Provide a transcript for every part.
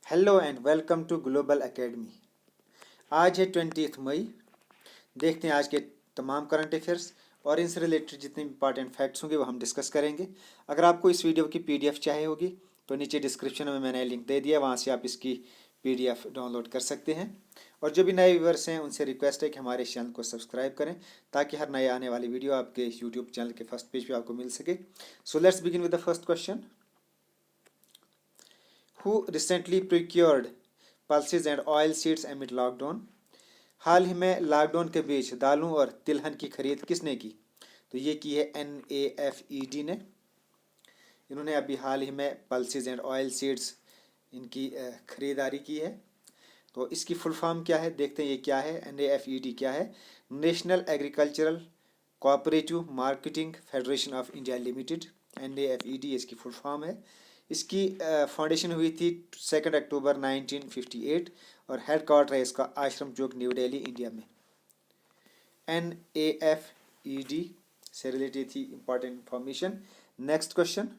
Hello and welcome to global academy. आज है 20 मई। देखते हैं आज के तमाम करंट अफेयर्स और इनसे रिलेटेड जितने इंपॉर्टेंट फैक्ट्स होंगे वो हम डिस्कस करेंगे। अगर आपको इस वीडियो की पीडीएफ चाहिए होगी तो नीचे डिस्क्रिप्शन में मैंने लिंक दे दिया, वहाँ से आप इसकी पीडीएफ डाउनलोड कर सकते हैं। और जो भी नए व्यूअर्स हैं उनसे रिक्वेस्ट है कि हमारे चैनल को सब्सक्राइब करें ताकि हर नए आने वाली वीडियो आपके यूट्यूब चैनल के फर्स्ट पेज पे आपको मिल सके। So let's begin with the first question. Who recently procured pulses and oil seeds amid lockdown? हाल ही में लॉकडाउन के बीच दालों और तिलहन की खरीद किसने की? तो ये की है NAFED ने। इन्होंने अभी हाल ही में पल्सेस एंड ऑयल सीड्स इनकी खरीदारी की है। तो इसकी फुल फॉर्म क्या है देखते हैं, ये क्या है। NAFED क्या है? National agricultural cooperative marketing federation of India limited. NAFED इसकी फुल फॉर्म है। इसकी फाउंडेशन हुई थी 2 अक्टूबर 1958 और हेड क्वार्टर है इसका आश्रम चौक, न्यू दिल्ली, इंडिया में। NAFED से रिलेटेड थी important information. Next question.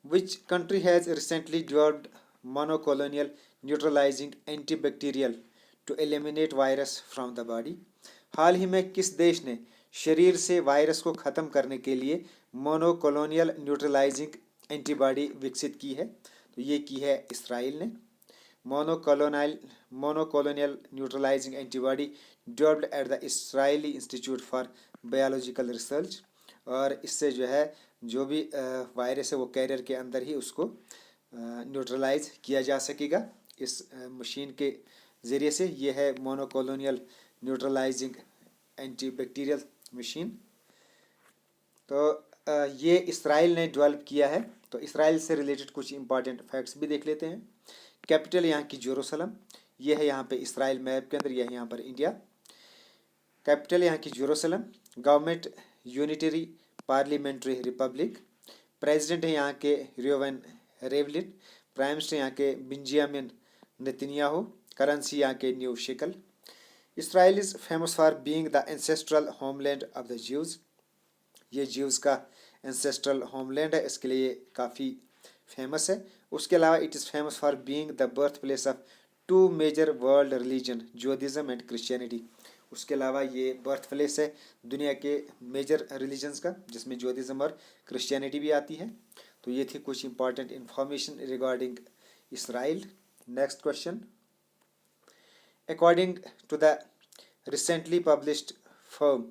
Which country has recently developed monoclonal neutralizing antibacterial to eliminate virus from the body? हाल ही में किस देश ने शरीर से वायरस को ख़त्म करने के लिए मोनोकोलोनियल न्यूट्रलाइजिंग एंटीबॉडी विकसित की है? तो ये की है इसराइल ने। Monoclonal neutralizing antibody developed at the Israeli institute for biological research. और इससे जो है जो भी वायरस है वो कैरियर के अंदर ही उसको न्यूट्रलाइज किया जा सकेगा इस मशीन के ज़रिए से। ये है मोनोकोलोनियल न्यूट्रलाइजिंग एंटीबैक्टीरियल मशीन। तो ये इसराइल ने डेवलप किया है। तो इसराइल से रिलेटेड कुछ इंपॉर्टेंट फैक्ट्स भी देख लेते हैं। कैपिटल यहाँ की जेरूसलम, ये है यहाँ पे इसराइल मैप के अंदर, यह है यहाँ पर इंडिया। कैपिटल यहाँ की Jerusalem. Government unitary parliamentary Republic. President है यहाँ के रियोवन रेवलिन। प्राइम मिनिस्टर यहाँ के बेंजामिन नेतन्याहू। करेंसी यहाँ के new shekel. Israel is famous for being the ancestral homeland of the Jews. ये ज्यूज़ का एंसेस्ट्रल होमलैंड है, इसके लिए काफ़ी फेमस है। उसके अलावा it is famous for being the birth place of 2 major world religion, Judaism and Christianity. उसके अलावा ये बर्थ प्लेस है दुनिया के मेजर रिलीजन्स का, जिसमें जुडाइज्म और क्रिश्चियनिटी भी आती है। तो ये थी कुछ important information regarding Israel. Next question. According to the recently published firm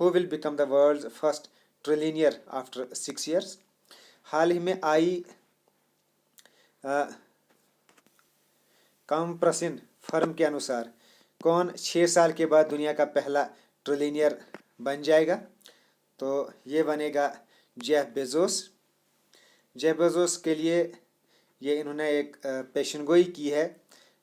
who will become the world first trillionaire after 6 years? हाल ही में आई कंप्रेसिन फर्म के अनुसार कौन 6 साल के बाद दुनिया का पहला ट्रिलियनियर बन जाएगा? तो ये बनेगा जेफ बेजोस। जेफ बेजोस के लिए ये इन्होंने एक पेशनगोई की है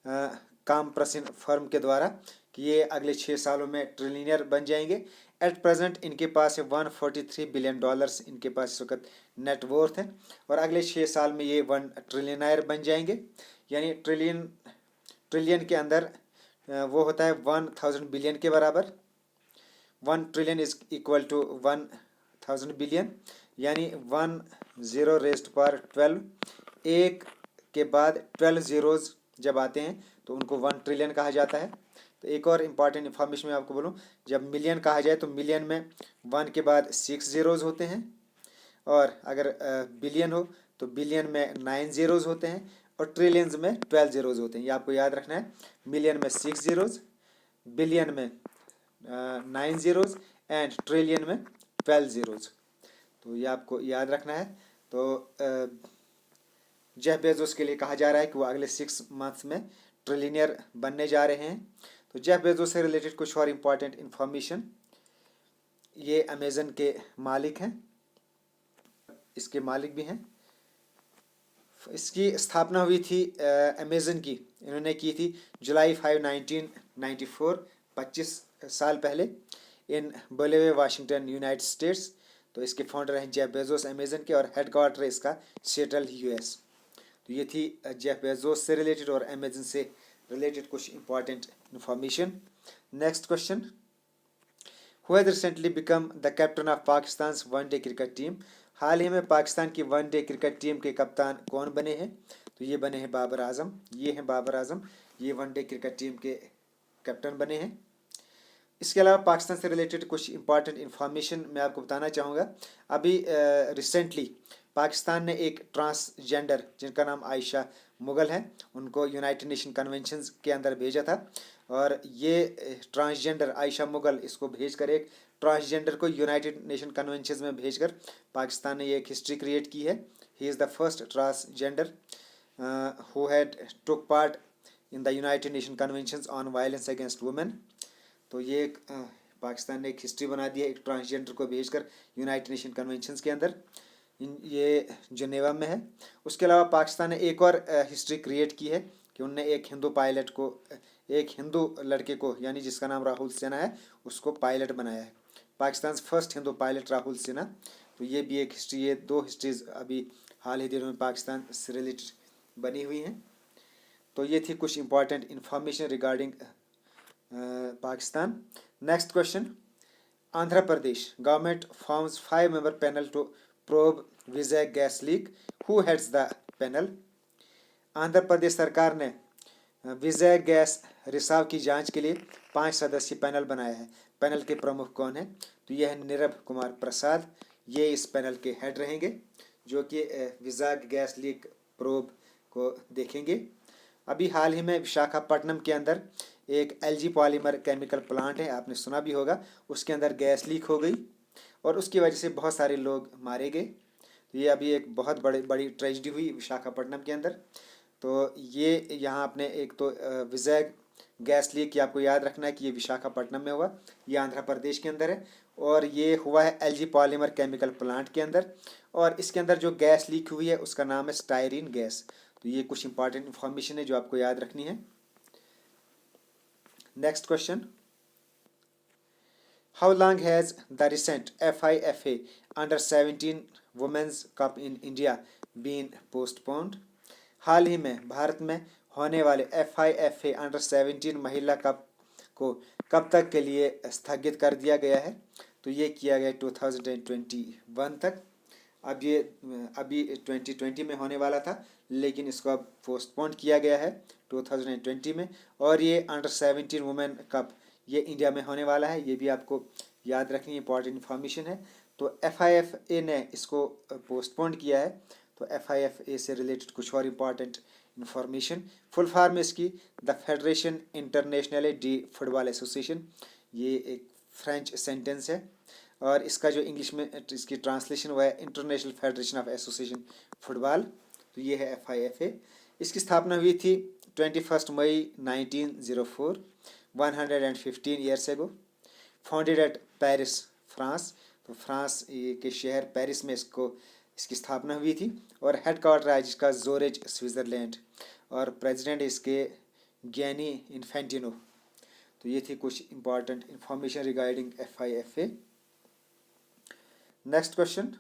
कंप्रेसिन फर्म के द्वारा कि ये अगले 6 सालों में ट्रिलियनियर बन जाएंगे। एट प्रेजेंट इनके पास है $143 बिलियन इनके पास इस वक्त नेटवर्थ है, और अगले 6 साल में ये 1 ट्रिलियनियर बन जाएंगे। यानी ट्रिलियन के अंदर वो होता है 1000 बिलियन के बराबर। 1 trillion is equal to 1000 billion, यानी 1 0 रेज़्ड पावर 12। एक के बाद 12 zeros जब आते हैं तो उनको 1 ट्रिलियन कहा जाता है। तो एक और इम्पॉर्टेंट इन्फॉर्मेशन मैं आपको बोलूँ, जब मिलियन कहा जाए तो मिलियन में 1 के बाद 6 zeros होते हैं, और अगर बिलियन हो तो बिलियन में 9 zeros होते हैं, और ट्रिलियंस में 12 zeros होते हैं। ये आपको याद रखना है। मिलियन में 6 zeros, बिलियन में 9 zeros एंड ट्रिलियन में 12 zeros। तो ये आपको याद रखना है। तो जेफ बेजोस के लिए कहा जा रहा है कि वो अगले 6 months में ट्रिलियनियर बनने जा रहे हैं। तो जेफ बेजोस से रिलेटेड कुछ और इम्पॉर्टेंट इन्फॉर्मेशन। ये अमेज़न के मालिक हैं, इसके मालिक भी हैं। इसकी स्थापना हुई थी अमेज़न की, इन्होंने की थी जुलाई 5, 1994, 25 साल पहले, इन बेलवे, वाशिंगटन, यूनाइटेड स्टेट्स। तो इसके फाउंडर हैं जेफ बेजोस अमेज़न के, और हेड क्वार्टर है इसका सिएटल, US। तो ये थी जेफ बेजोस से रिलेटेड और अमेज़न से रिलेटेड कुछ important information. Next question. Who has recently become the captain of Pakistan one day cricket team? हाल ही में पाकिस्तान की वनडे क्रिकेट टीम के कप्तान कौन बने हैं? तो ये बने हैं बाबर आजम। ये हैं बाबर आजम, ये वनडे क्रिकेट टीम के कैप्टन बने हैं। इसके अलावा पाकिस्तान से रिलेटेड कुछ इंपॉर्टेंट इन्फॉर्मेशन मैं आपको बताना चाहूँगा। अभी रिसेंटली पाकिस्तान ने एक ट्रांसजेंडर जिनका नाम आयशा मुगल है, उनको यूनाइटेड नेशन कन्वेंशन के अंदर भेजा था। और ये ट्रांसजेंडर आयशा मुगल, इसको भेजकर एक ट्रांसजेंडर को यूनाइटेड नेशन कन्वेंशन में भेजकर पाकिस्तान ने ये एक हिस्ट्री क्रिएट की है। He is the first transgender who had took part in the United nation convention on violence against women. तो ये एक पाकिस्तान ने एक हिस्ट्री बना दी है एक ट्रांसजेंडर को भेजकर यूनाइटेड नेशन कन्वेंशन के अंदर, ये जनेवा में है। उसके अलावा पाकिस्तान ने एक और हिस्ट्री क्रिएट की है कि उनने एक हिंदू पायलट को, एक हिंदू लड़के को, यानी जिसका नाम राहुल सिन्हा है, उसको पायलट बनाया है। Pakistan first Hindu pilot Rahul Sinha. तो ये भी एक हिस्ट्री, ये दो हिस्ट्रीज अभी हाल ही दिनों में पाकिस्तान से रिलेटेड बनी हुई हैं। तो ये थी कुछ important information regarding Pakistan. Next question, Andhra Pradesh government forms 5 member panel to probe Vizag gas leak, who heads the panel? Andhra Pradesh सरकार ने विजय गैस रिसाव की जांच के लिए 5 सदस्यीय पैनल बनाया है। पैनल के प्रमुख कौन है? तो यह है नीरव कुमार प्रसाद, ये इस पैनल के हेड रहेंगे जो कि विजय गैस लीक प्रोब को देखेंगे। अभी हाल ही में विशाखापट्टनम के अंदर एक एलजी पॉलीमर केमिकल प्लांट है, आपने सुना भी होगा, उसके अंदर गैस लीक हो गई और उसकी वजह से बहुत सारे लोग मारे गए। तो ये अभी एक बहुत बड़ी ट्रेजिडी हुई विशाखापट्टनम के अंदर। तो ये यहाँ आपने एक तो विजय गैस लीक की आपको याद रखना है कि ये विशाखापट्टनम में हुआ, ये आंध्र प्रदेश के अंदर है, और ये हुआ है एलजी पॉलीमर केमिकल प्लांट के अंदर। और इसके अंदर जो गैस लीक हुई है उसका नाम है स्टायरीन गैस। तो ये कुछ इंपॉर्टेंट इंफॉर्मेशन है जो आपको याद रखनी है। Next question, how long has the recent FIFA अंडर-17 women's cup in India been postponed? हाल ही में भारत में होने वाले FIFA अंडर-17 महिला कप को कब तक के लिए स्थगित कर दिया गया है? तो ये किया गया 2021 तक। अब ये अभी 2020 में होने वाला था, लेकिन इसको अब पोस्टपोन किया गया है 2020 में। और ये अंडर-17 वुमेन कप ये इंडिया में होने वाला है, ये भी आपको याद रखनी इंपॉर्टेंट इन्फॉर्मेशन है। तो FIFA ने इसको पोस्टपोन किया है। तो FIFA से रिलेटेड कुछ और इम्पॉर्टेंट इन्फॉर्मेशन, फुल फॉर्म इसकी the federation international D football association, ये एक फ्रेंच सेंटेंस है और इसका जो इंग्लिश में इसकी ट्रांसलेशन हुआ है international federation of association football. तो ये है FIFA। इसकी स्थापना हुई थी 21 मई 1904, 115 years ago. Founded eight Paris France, तो फ्रांस के शहर पेरिस में इसकी स्थापना हुई थी। और हेड क्वार्टर है जिसका जोरिच स्विट्ज़रलैंड, और प्रेसिडेंट इसके गियानी इन्फेंटिनो। तो ये थी कुछ important information regarding FIFA। Next question,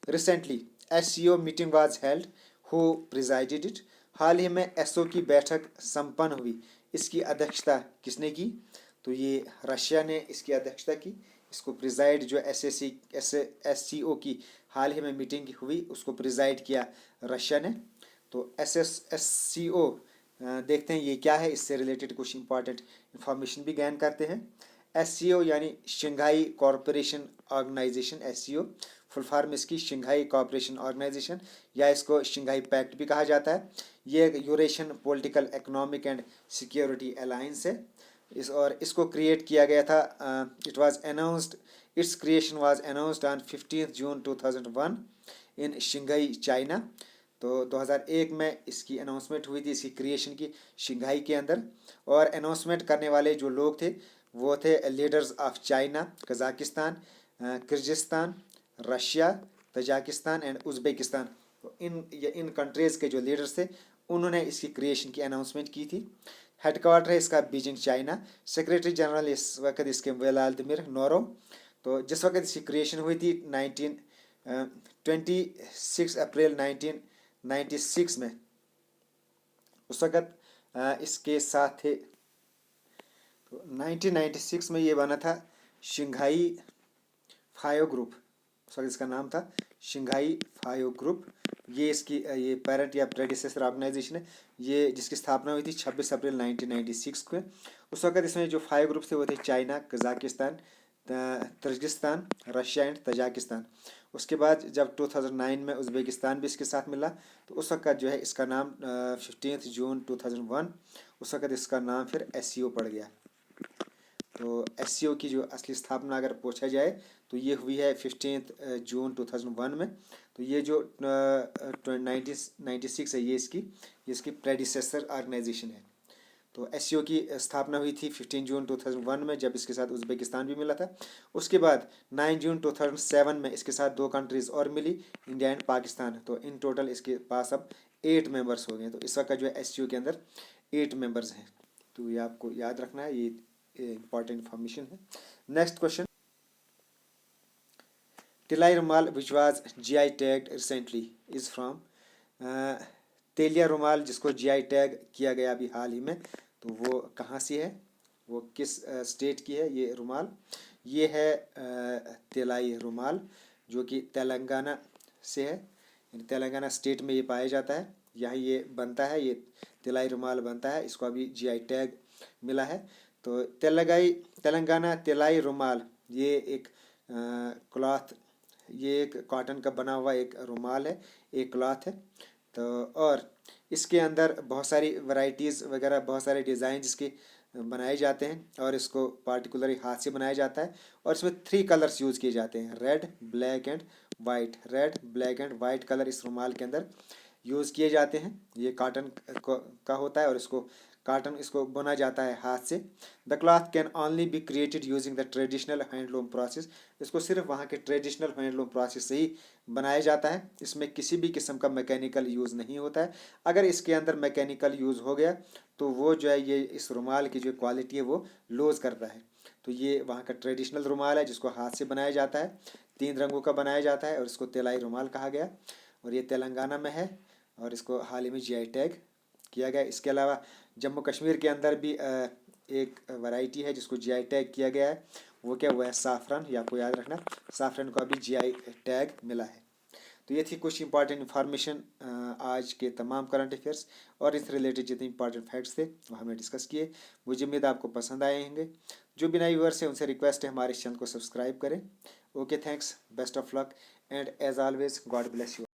recently SCO meeting was held, who presided it? हाल ही में SCO की बैठक संपन्न हुई, इसकी अध्यक्षता किसने की? तो ये रशिया ने इसकी अध्यक्षता की। इसको प्रिजाइड जो SCO की हाल ही में मीटिंग हुई उसको प्रिजाइड किया रशिया ने। तो SCO देखते हैं ये क्या है, इससे रिलेटेड कुछ इंपॉर्टेंट इंफॉर्मेशन भी गैन करते हैं। SCO यानी Shanghai corporation organisation, SCO full form इसकी शंघाई कॉरपोरेशन ऑर्गेनाइजेशन, या इसको शंघाई पैक्ट भी कहा जाता है। ये एक Eurasian political economic and security alliance है। इसको क्रिएट किया गया था, it's creation was announced on 15 June 2001 in Shanghai China. तो 2001 में इसकी अनाउंसमेंट हुई थी, इसकी क्रिएशन की शंघाई के अंदर। और अनाउंसमेंट करने वाले जो लोग थे वो थे leaders of China, Kazakhstan, Kyrgyzstan, Russia, Tajikistan and Uzbekistan. तो इन कंट्रीज़ के जो लीडर्स थे उन्होंने इसकी क्रिएशन की अनाउंसमेंट की थी। हेडक्वार्टर है इसका बीजिंग चाइना। सेक्रेटरी जनरल इस वक्त इसके व्लादिमीर नोरो। तो जिस वक्त इसकी क्रिएशन हुई थी 26 अप्रैल 1996 में, उस वक्त इसके साथ थे। तो 1996 में ये बना था शंघाई फाइव ग्रुप। उस वक्त इसका नाम था शंघाई 5 ग्रुप। ये इसकी ये पेरेंट या प्रेडिसेसर ऑर्गेनाइजेशन है, ये जिसकी स्थापना हुई थी 26 अप्रैल 1996 को। उस वक्त इसमें जो 5 ग्रुप्स थे वो थे चाइना, कजाकिस्तान, तर्जिस्तान, रशिया एंड तजाकिस्तान। उसके बाद जब 2009 में उज़्बेकिस्तान भी इसके साथ मिला, तो उस वक्त जो है इसका नाम 15 जून 2001 उस वक्त इसका नाम फिर SCO पड़ गया। तो SCO की जो असली स्थापना अगर पूछा जाए तो ये हुई है 15 जून 2001 में। तो ये जो 1996 है ये इसकी प्रेडिसेसर ऑर्गेनाइजेशन है। तो SCO की स्थापना हुई थी 15 जून 2001 में, जब इसके साथ उज़्बेकिस्तान भी मिला था। उसके बाद 9 जून 2007 में इसके साथ 2 कंट्रीज़ और मिली, इंडिया एंड पाकिस्तान। तो इन टोटल इसके पास अब 8 मेंबर्स हो गए। तो इस वक्त जो है SCO के अंदर 8 मेंबर्स हैं। तो ये आपको याद रखना है, ये इंपॉर्टेंट इंफॉर्मेशन है। Next question, Telia Rumal which was GI tagged recently is from. Telia Rumal जिसको GI टैग किया गया अभी हाल ही में, तो वो कहाँ से है, वो किस स्टेट की है ये रुमाल। ये है तेलाई रुमाल जो कि तेलंगाना से है, तेलंगाना स्टेट में ये पाया जाता है, यहाँ ये बनता है, ये तेलाई रुमाल बनता है, इसको अभी GI टैग मिला है। तो तेलंगाना तेलाई रुमाल ये एक क्लॉथ, ये एक कॉटन का बना हुआ एक रुमाल है, एक क्लॉथ है। तो और इसके अंदर बहुत सारी वैरायटीज़ वगैरह, बहुत सारे डिज़ाइन इसके बनाए जाते हैं और इसको पार्टिकुलरली हाथ से बनाया जाता है। और इसमें 3 कलर्स यूज़ किए जाते हैं, red, black and white. Red, black and white colour इस रुमाल के अंदर यूज़ किए जाते हैं। ये कॉटन का होता है और इसको बुना जाता है हाथ से। The cloth can only be created using the traditional handloom process. इसको सिर्फ वहाँ के ट्रेडिशनल हैंडलूम प्रोसेस से ही बनाया जाता है, इसमें किसी भी किस्म का मैकेनिकल यूज़ नहीं होता है। अगर इसके अंदर मैकेनिकल यूज़ हो गया तो वो जो है ये इस रुमाल की जो क्वालिटी है वो लूज करता है। तो ये वहाँ का ट्रेडिशनल रुमाल है जिसको हाथ से बनाया जाता है, 3 रंगों का बनाया जाता है और इसको तेलाई रुमाल कहा गया। और ये तेलंगाना में है और इसको हाल ही में GI टैग किया गया। इसके अलावा जम्मू कश्मीर के अंदर भी एक वैरायटी है जिसको GI टैग किया गया है, वो क्या, वो है साफ़रन। ये आपको याद रखना, साफ़रन को अभी GI टैग मिला है। तो ये थी कुछ इंपॉर्टेंट इन्फॉर्मेशन आज के तमाम करंट अफेयर्स और इससे रिलेटेड जितने इंपॉर्टेंट फैक्ट्स थे वो हमने डिस्कस किए। मुझे उम्मीद आपको पसंद आए होंगे। जो भी नए व्यूअर्स हैं उनसे रिक्वेस्ट है हमारे चैनल को सब्सक्राइब करें। Okay, thanks, best of luck and as always God bless you.